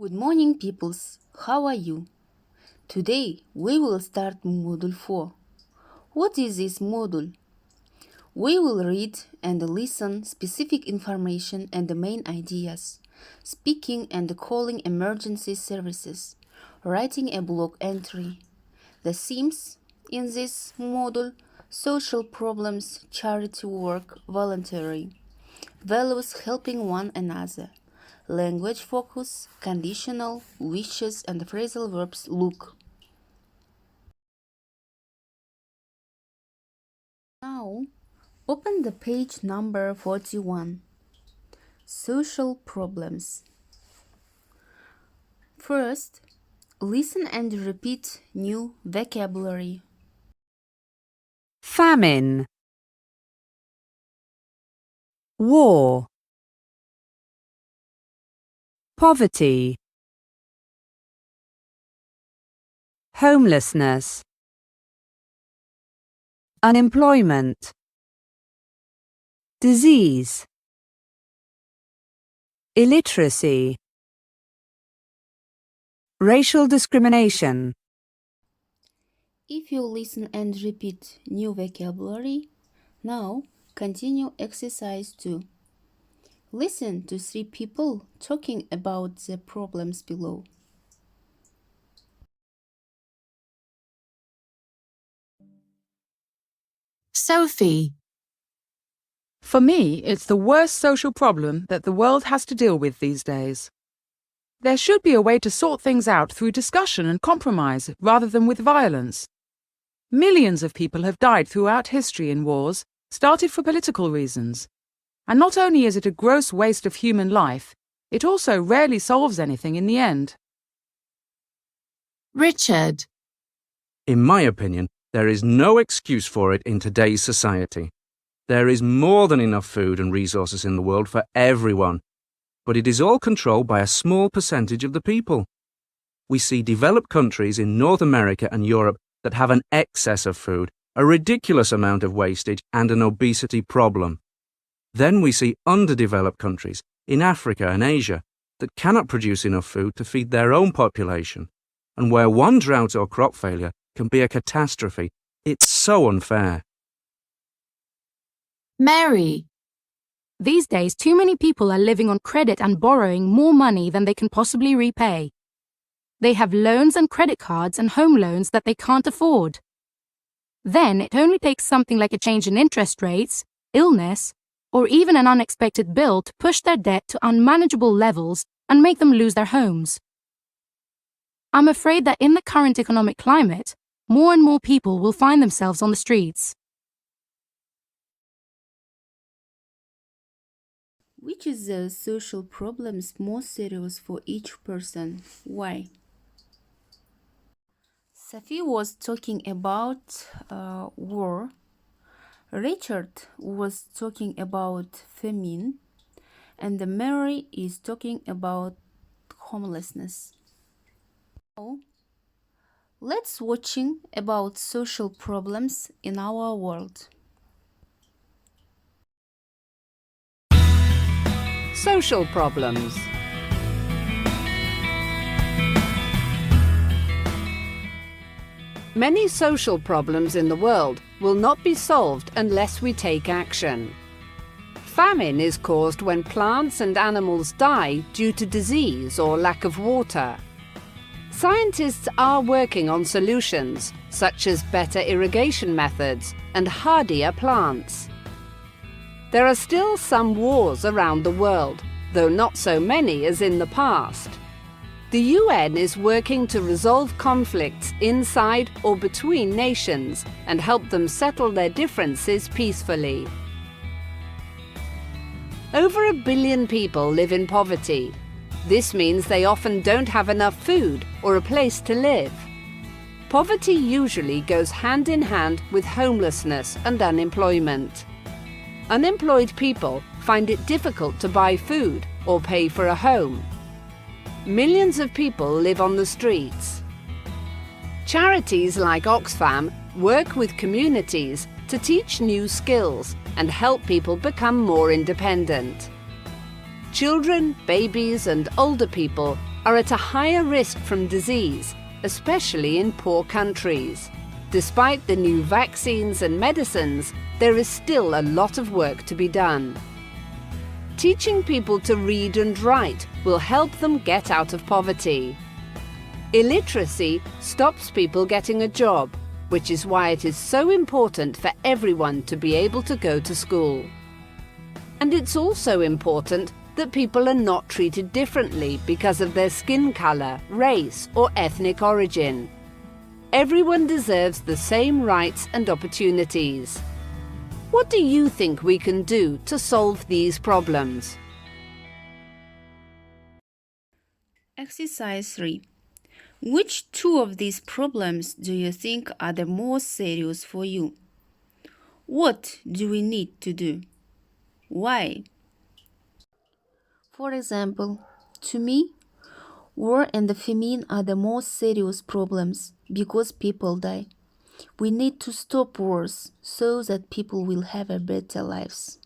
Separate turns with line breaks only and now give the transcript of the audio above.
Good morning, peoples. How are you? Today we will start Module 4. What is this module? We will read and listen specific information and the main ideas, speaking and calling emergency services, writing a blog entry. The themes in this module: social problems, charity work, volunteering, values, helping one another, language focus, conditional, wishes, and phrasal verbs. Look. Now, open the page number 41. Social problems. First, listen and repeat new vocabulary.
Famine, war, poverty, homelessness, unemployment, disease, illiteracy, racial discrimination.
If you listen and repeat new vocabulary, now continue exercise 2. Listen to 3 people talking about the problems below.
Sophie.
For me, it's the worst social problem that the world has to deal with these days. There should be a way to sort things out through discussion and compromise rather than with violence. Millions of people have died throughout history in wars, started for political reasons. And not only is it a gross waste of human life, it also rarely solves anything in the end.
Richard.
In my opinion, there is no excuse for it in today's society. There is more than enough food and resources in the world for everyone, but it is all controlled by a small percentage of the people. We see developed countries in North America and Europe that have an excess of food, a ridiculous amount of wastage, and an obesity problem. Then we see underdeveloped countries in Africa and Asia that cannot produce enough food to feed their own population, and where one drought or crop failure can be a catastrophe. It's so unfair.
Mary.
These days, too many people are living on credit and borrowing more money than they can possibly repay. They have loans and credit cards and home loans that they can't afford. Then it only takes something like a change in interest rates, illness, or even an unexpected bill to push their debt to unmanageable levels and make them lose their homes. I'm afraid that in the current economic climate, more and more people will find themselves on the streets.
Which is the social problems most serious for each person? Why? Sophie was talking about war. Richard was talking about famine. And Mary is talking about homelessness. Now, let's watching about social problems in our world.
Social problems. Many social problems in the world will not be solved unless we take action. Famine is caused when plants and animals die due to disease or lack of water. Scientists are working on solutions, such as better irrigation methods and hardier plants. There are still some wars around the world, though not so many as in the past. The UN is working to resolve conflicts inside or between nations and help them settle their differences peacefully. Over 1 billion people live in poverty. This means they often don't have enough food or a place to live. Poverty usually goes hand in hand with homelessness and unemployment. Unemployed people find it difficult to buy food or pay for a home. Millions of people live on the streets. Charities like Oxfam work with communities to teach new skills and help people become more independent. Children, babies and older people are at a higher risk from disease, especially in poor countries. Despite the new vaccines and medicines, there is still a lot of work to be done. Teaching people to read and write will help them get out of poverty. Illiteracy stops people getting a job, which is why it is so important for everyone to be able to go to school. And it's also important that people are not treated differently because of their skin color, race, or ethnic origin. Everyone deserves the same rights and opportunities. What do you think we can do to solve these problems?
Exercise 3. Which two of these problems do you think are the most serious for you? What do we need to do? Why? For example, to me, war and the famine are the most serious problems because people die. We need to stop wars so that people will have a better lives.